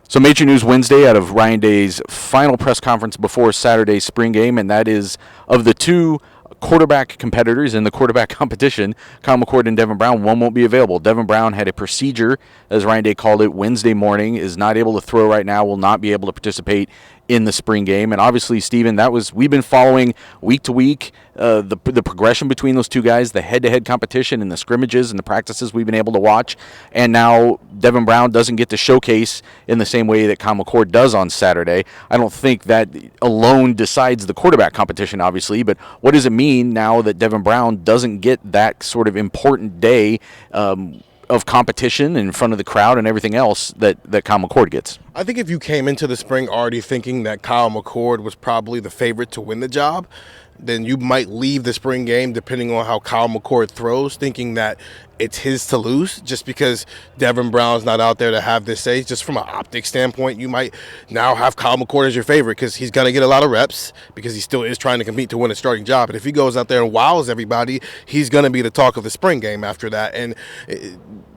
So major news Wednesday out of Ryan Day's final press conference before Saturday's spring game, and that is of the two quarterback competitors in the quarterback competition, Kyle McCord and Devin Brown, one won't be available. Devin Brown had a procedure, as Ryan Day called it, Wednesday morning, is not able to throw right now, will not be able to participate in the spring game. And obviously, Steven, we've been following week to week the progression between those two guys, the head-to-head competition and the scrimmages and the practices we've been able to watch. And now Devin Brown doesn't get to showcase in the same way that Kyle McCord does on Saturday. I don't think that alone decides the quarterback competition, obviously, but what does it mean now that Devin Brown doesn't get that sort of important day of competition in front of the crowd and everything else that Kyle McCord gets? I think if you came into the spring already thinking that Kyle McCord was probably the favorite to win the job, then you might leave the spring game, depending on how Kyle McCord throws, thinking that it's his to lose just because Devin Brown's not out there to have this say. Just from an optic standpoint, you might now have Kyle McCord as your favorite because he's going to get a lot of reps because he still is trying to compete to win a starting job. And if he goes out there and wows everybody, he's going to be the talk of the spring game after that. And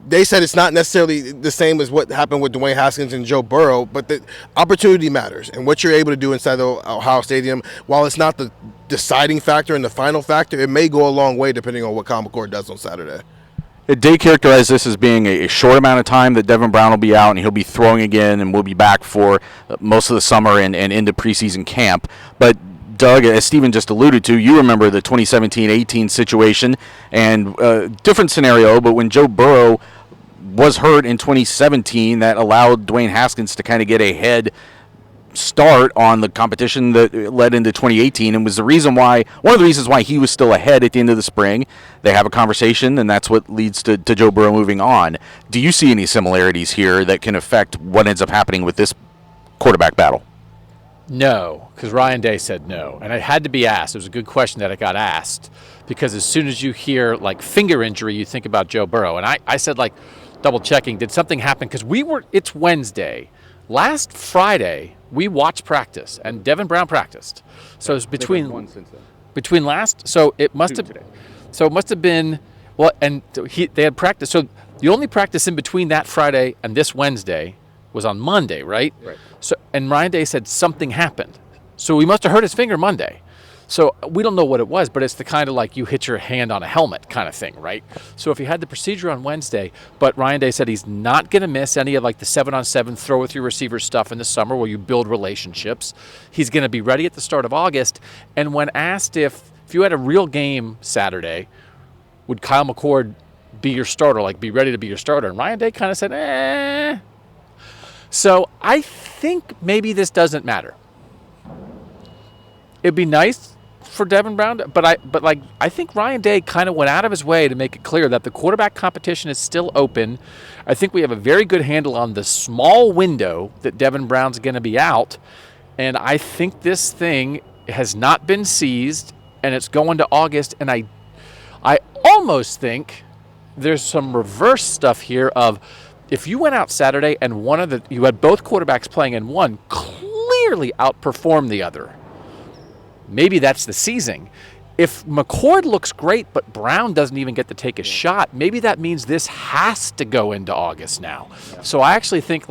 they said it's not necessarily the same as what happened with Dwayne Haskins and Joe Burrow, but the opportunity matters. And what you're able to do inside the Ohio Stadium, while it's not the deciding factor and the final factor, it may go a long way depending on what Kyle McCord does on Saturday. Day characterized this as being a short amount of time that Devin Brown will be out, and he'll be throwing again, and we'll be back for most of the summer and into preseason camp. But Doug, as Steven just alluded to, you remember the 2017-18 situation, and different scenario, but when Joe Burrow was hurt in 2017, that allowed Dwayne Haskins to kind of get a head start on the competition that led into 2018, and was one of the reasons why he was still ahead at the end of the spring. They have a conversation, and that's what leads to Joe Burrow moving on. Do you see any similarities here that can affect what ends up happening with this quarterback battle? No, because Ryan Day said no, and it had to be asked. It was a good question that I got asked, because as soon as you hear like finger injury, you think about Joe Burrow, and I said, like, double checking, did something happen? Because it's Wednesday. Last Friday, we watched practice, and Devin Brown practiced. So it's between last. So it must have been. Well, and they had practice. So the only practice in between that Friday and this Wednesday was on Monday, right? Right. So and Ryan Day said something happened. So he must have hurt his finger Monday. So we don't know what it was, but it's the kind of like you hit your hand on a helmet kind of thing, right? So if he had the procedure on Wednesday, but Ryan Day said he's not going to miss any of like the 7-on-7 throw with your receivers stuff in the summer where you build relationships. He's going to be ready at the start of August. And when asked if you had a real game Saturday, would Kyle McCord be your starter, like be ready to be your starter? And Ryan Day kind of said, eh. So I think maybe this doesn't matter. It'd be nice for Devin Brown, but I think Ryan Day kind of went out of his way to make it clear that the quarterback competition is still open. I think we have a very good handle on the small window that Devin Brown's going to be out, and I think this thing has not been seized, and it's going to August, and I almost think there's some reverse stuff here of if you went out Saturday and you had both quarterbacks playing and one clearly outperformed the other, maybe that's the seizing. If McCord looks great, but Brown doesn't even get to take a shot, maybe that means this has to go into August now. Yeah. So I actually think,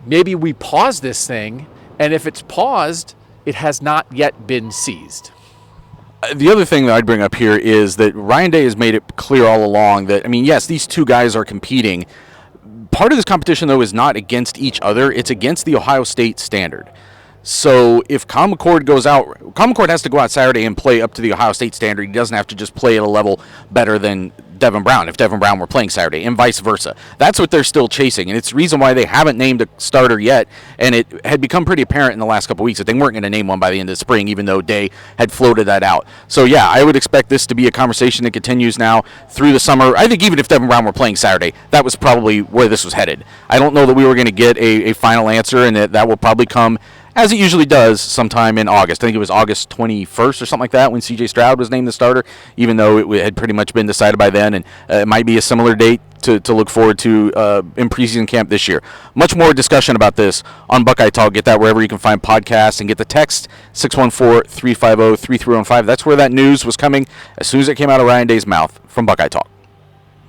maybe we pause this thing, and if it's paused, it has not yet been seized. The other thing that I'd bring up here is that Ryan Day has made it clear all along that, yes, these two guys are competing. Part of this competition, though, is not against each other. It's against the Ohio State standard. So if Kyle McCord goes out, Kyle McCord has to go out Saturday and play up to the Ohio State standard. He doesn't have to just play at a level better than Devin Brown if Devin Brown were playing Saturday, and vice versa. That's what they're still chasing, and it's the reason why they haven't named a starter yet, and it had become pretty apparent in the last couple of weeks that they weren't going to name one by the end of the spring, even though Day had floated that out. So, yeah, I would expect this to be a conversation that continues now through the summer. I think even if Devin Brown were playing Saturday, that was probably where this was headed. I don't know that we were going to get a final answer, and that will probably come as it usually does sometime in August. I think it was August 21st or something like that when C.J. Stroud was named the starter, even though it had pretty much been decided by then, and it might be a similar date to look forward to in preseason camp this year. Much more discussion about this on Buckeye Talk. Get that wherever you can find podcasts, and get the text 614-350-3315. That's where that news was coming as soon as it came out of Ryan Day's mouth from Buckeye Talk.